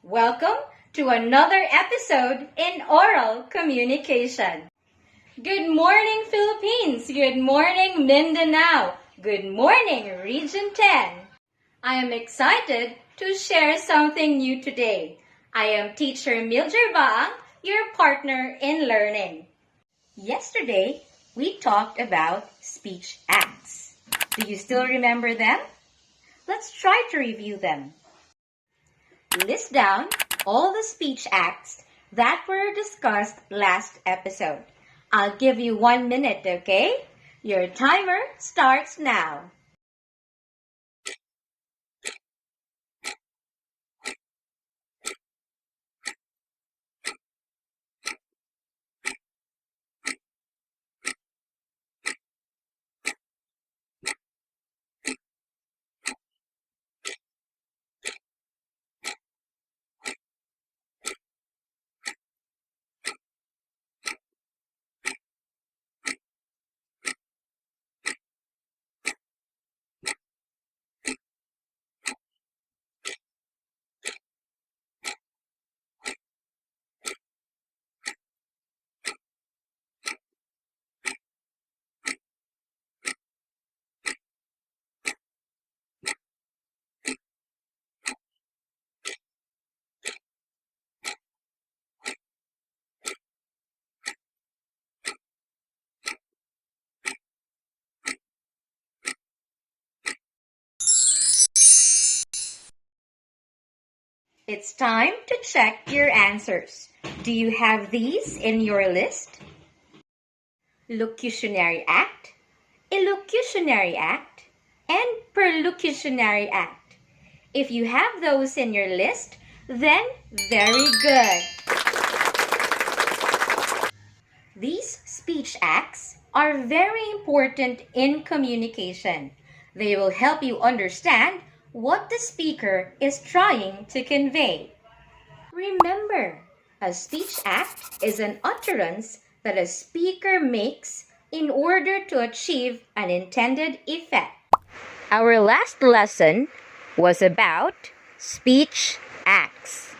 Welcome to another episode in Oral Communication. Good morning, Philippines! Good morning, Mindanao! Good morning, Region 10! I am excited to share something new today. I am Teacher Mildred Baang, your partner in learning. Yesterday, we talked about speech acts. Do you still remember them? Let's try to review them. List down all the speech acts that were discussed last episode. I'll give you 1 minute, okay? Your timer starts now. It's time to check your answers. Do you have these in your list? Locutionary act, illocutionary act, and perlocutionary act. If you have those in your list, then very good. These speech acts are very important in communication. They will help you understand what the speaker is trying to convey. Remember, a speech act is an utterance that a speaker makes in order to achieve an intended effect. Our last lesson was about speech acts.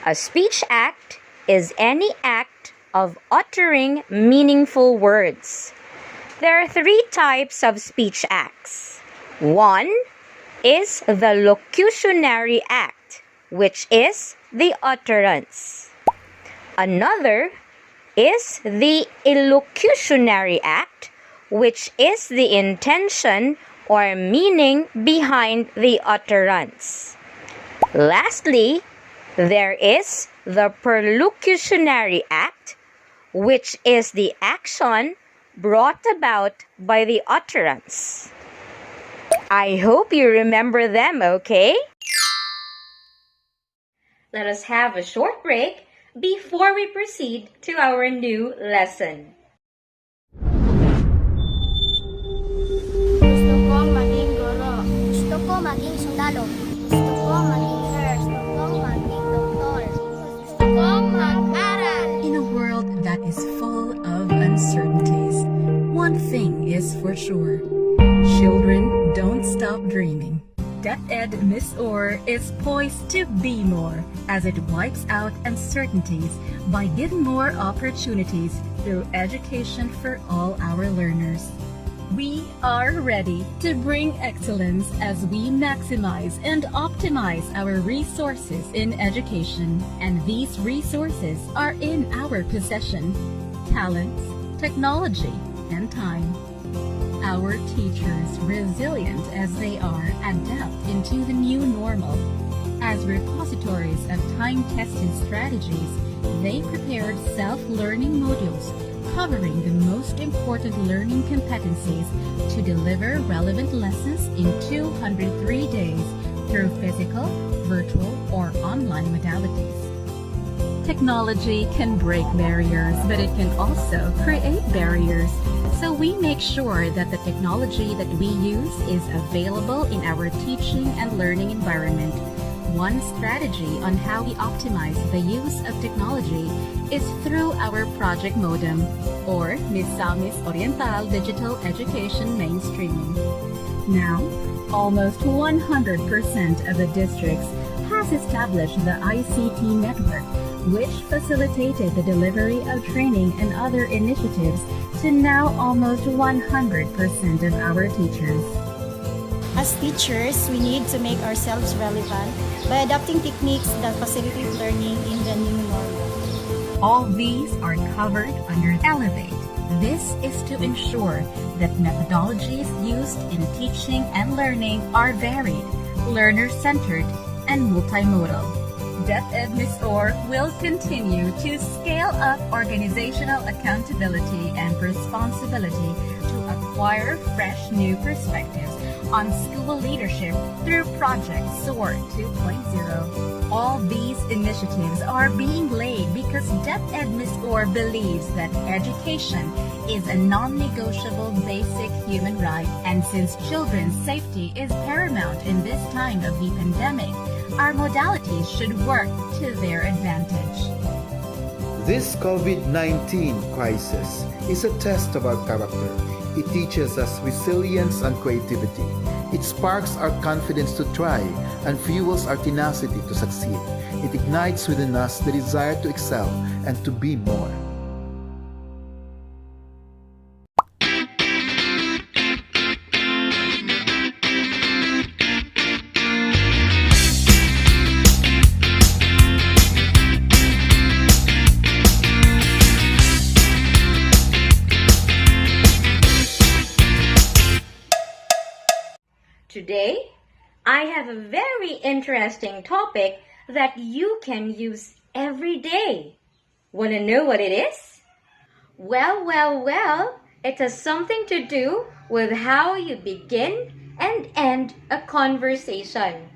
A speech act is any act of uttering meaningful words. There are 3 types of speech acts. 1 is the locutionary act, which is the utterance. Another is the illocutionary act, which is the intention or meaning behind the utterance. Lastly, there is the perlocutionary act, which is the action brought about by the utterance. I hope you remember them, okay? Let us have a short break before we proceed to our new lesson. Gusto kong maging guro. Gusto ko maging sundalo. Gusto kong maging nurse. Gusto kong maging doktor. Gusto kong mag-aral. In a world that is full of uncertainties, one thing is for sure. Children don't stop dreaming. DepEd Miss Orr is poised to be more as it wipes out uncertainties by giving more opportunities through education for all our learners. We are ready to bring excellence as we maximize and optimize our resources in education, and these resources are in our possession: talents, technology, and time. Our teachers, resilient as they are, adapt into the new normal. As repositories of time-tested strategies, they prepared self-learning modules covering the most important learning competencies to deliver relevant lessons in 203 days through physical, virtual, or online modalities. Technology can break barriers, but it can also create barriers. So we make sure that the technology that we use is available in our teaching and learning environment. One strategy on how we optimize the use of technology is through our Project Modem, or Misamis Oriental Digital Education Mainstreaming. Now, almost 100% of the districts have has established the ICT network, which facilitated the delivery of training and other initiatives to now almost 100% of our teachers. As teachers, we need to make ourselves relevant by adopting techniques that facilitate learning in the new normal. All these are covered under Elevate. This is to ensure that methodologies used in teaching and learning are varied, learner-centered, and multimodal. DepEd Miss Orr will continue to scale up organizational accountability and responsibility to acquire fresh new perspectives on school leadership through Project SOAR 2.0. All these initiatives are being laid because DepEd Miss Orr believes that education is a non-negotiable basic human right, and since children's safety is paramount in this time of the pandemic, our modalities should work to their advantage. This COVID-19 crisis is a test of our character. It teaches us resilience and creativity. It sparks our confidence to try and fuels our tenacity to succeed. It ignites within us the desire to excel and to be more. Today, I have a very interesting topic that you can use every day. Want to know what it is? Well, it has something to do with how you begin and end a conversation.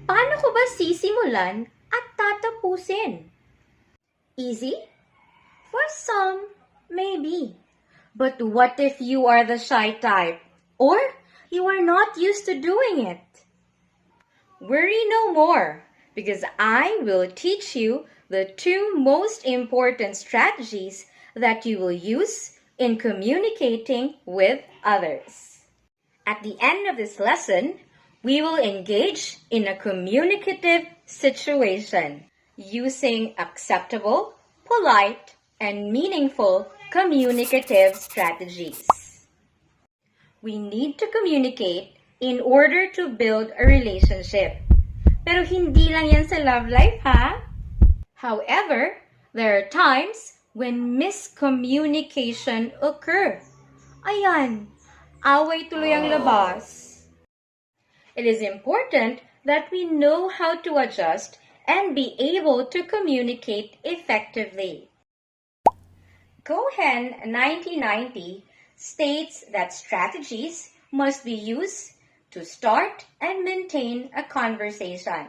Paano ko ba sisimulan at tatapusin? Easy? For some, maybe. But what if you are the shy type? Or you are not used to doing it? Worry no more, because I will teach you the two most important strategies that you will use in communicating with others. At the end of this lesson, we will engage in a communicative situation using acceptable, polite, and meaningful communicative strategies. We need to communicate in order to build a relationship. Pero hindi lang yan sa love life, ha? However, there are times when miscommunication occur. Ayan, away tuloy ang labas. It is important that we know how to adjust and be able to communicate effectively. Cohen 1990 states that strategies must be used to start and maintain a conversation.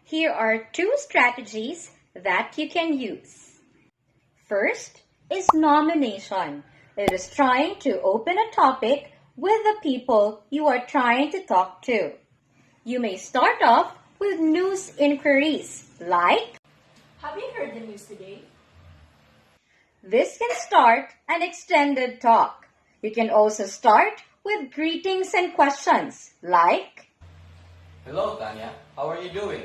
Here are two strategies that you can use. First is nomination. It is trying to open a topic with the people you are trying to talk to. You may start off with news inquiries like, Have you heard the news today? this can start an extended talk. You can also start with greetings and questions like, Hello, Tanya. How are you doing?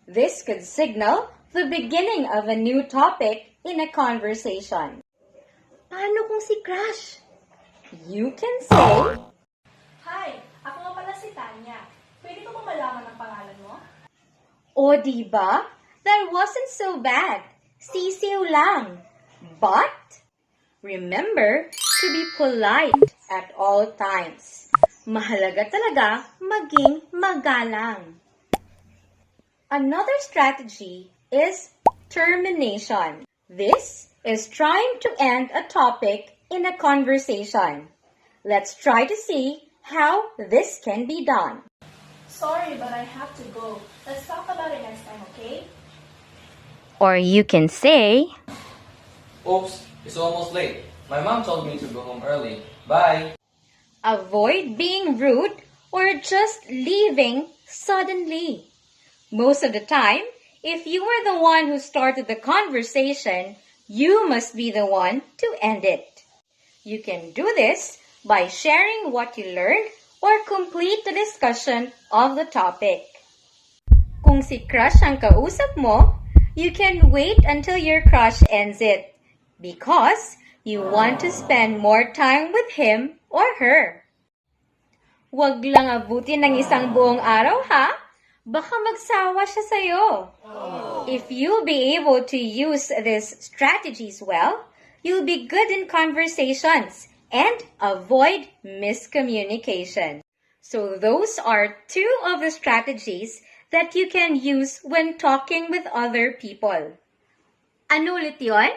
this could signal the beginning of a new topic in a conversation. Paano kung si Crush? You can say, Hi, ako nga pala si Tanya. Pwede ko ba malaman ang pangalan mo? o diba? That wasn't so bad. Sisiw lang. But remember to be polite at all times. Mahalaga talaga maging magalang. Another strategy is termination. This is trying to end a topic in a conversation. Let's try to see how this can be done. Sorry, but I have to go. Let's talk about it next time, okay? Or you can say, Oops, it's almost late. My mom told me to go home early. Bye. avoid being rude or just leaving suddenly. Most of the time, if you were the one who started the conversation, you must be the one to end it. You can do this by sharing what you learned or complete the discussion of the topic. Kung si crush ang kausap mo, you can wait until your crush ends it because you want to spend more time with him or her. Huwag lang abutin ng isang buong araw ha, baka magsawa siya sa'yo. If you'll be able to use these strategies well, you'll be good in conversations and avoid miscommunication. So those are two of the strategies that you can use when talking with other people. Ano ulit yun?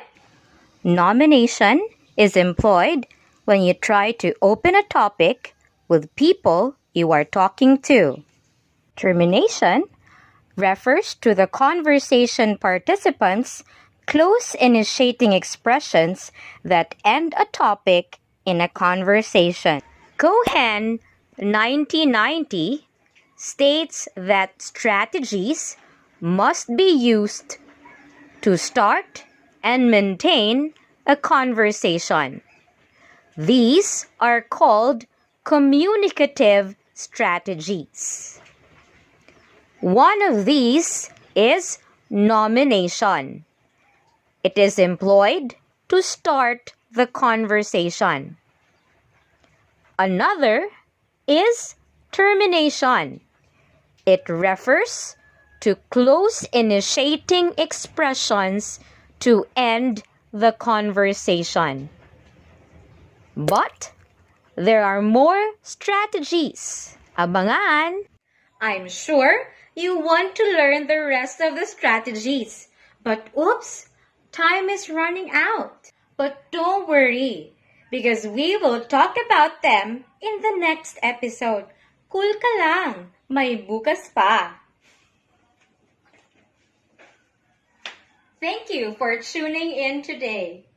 Nomination is employed when you try to open a topic with people you are talking to. Termination refers to the conversation participants' close initiating expressions that end a topic in a conversation. Cohen 1990 states that strategies must be used to start and maintain a conversation. These are called communicative strategies. One of these is nomination. It is employed to start the conversation. Another is termination. It refers to close initiating expressions to end the conversation. But there are more strategies. Abangan! I'm sure you want to learn the rest of the strategies. But oops, time is running out. But don't worry, because we will talk about them in the next episode. Cool ka lang, may bukas pa. Thank you for tuning in today.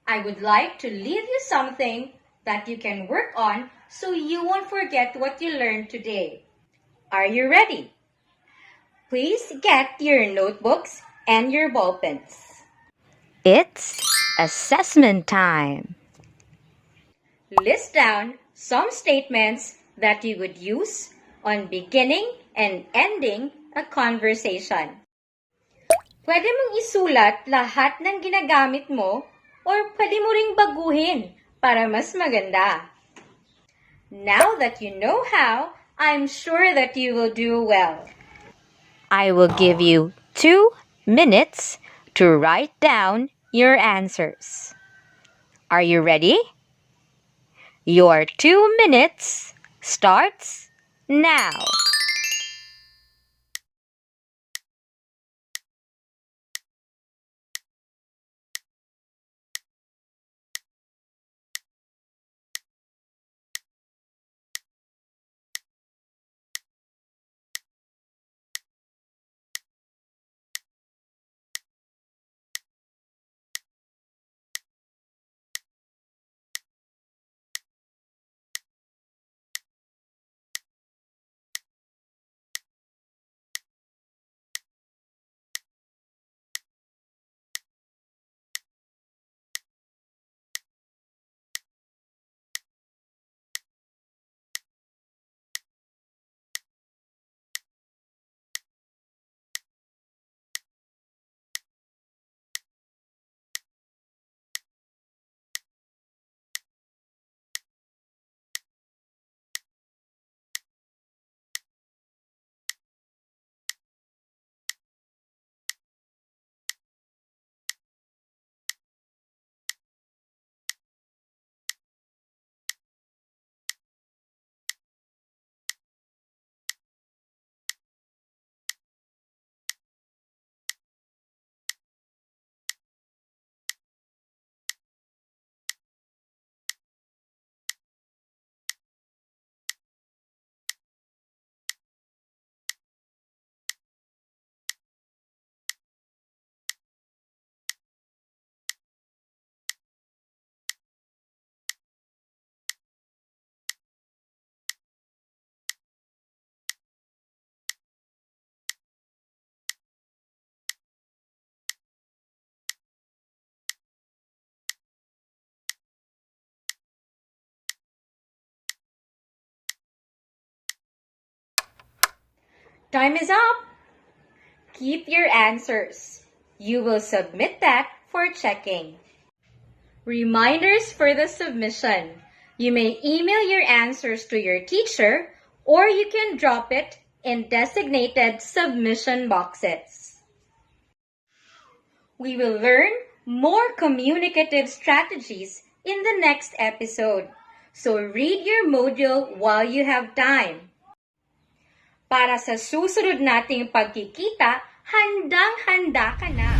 I would like to leave you something that you can work on so you won't forget what you learned today. Are you ready? Please get your notebooks and your ballpens. It's assessment time. List down some statements that you would use on beginning and ending a conversation. Pwede mong isulat lahat ng ginagamit mo or pwede mo ring baguhin para mas maganda. Now that you know how, I'm sure that you will do well. I will give you 2 minutes to write down your answers. Are you ready? Your 2 minutes starts now. Time is up. keep your answers. You will submit that for checking. Reminders for the submission. You may email your answers to your teacher or you can drop it in designated submission boxes. We will learn more communicative strategies in the next episode. So read your module while you have time. Para sa susunod nating pagkikita, handang-handa ka na.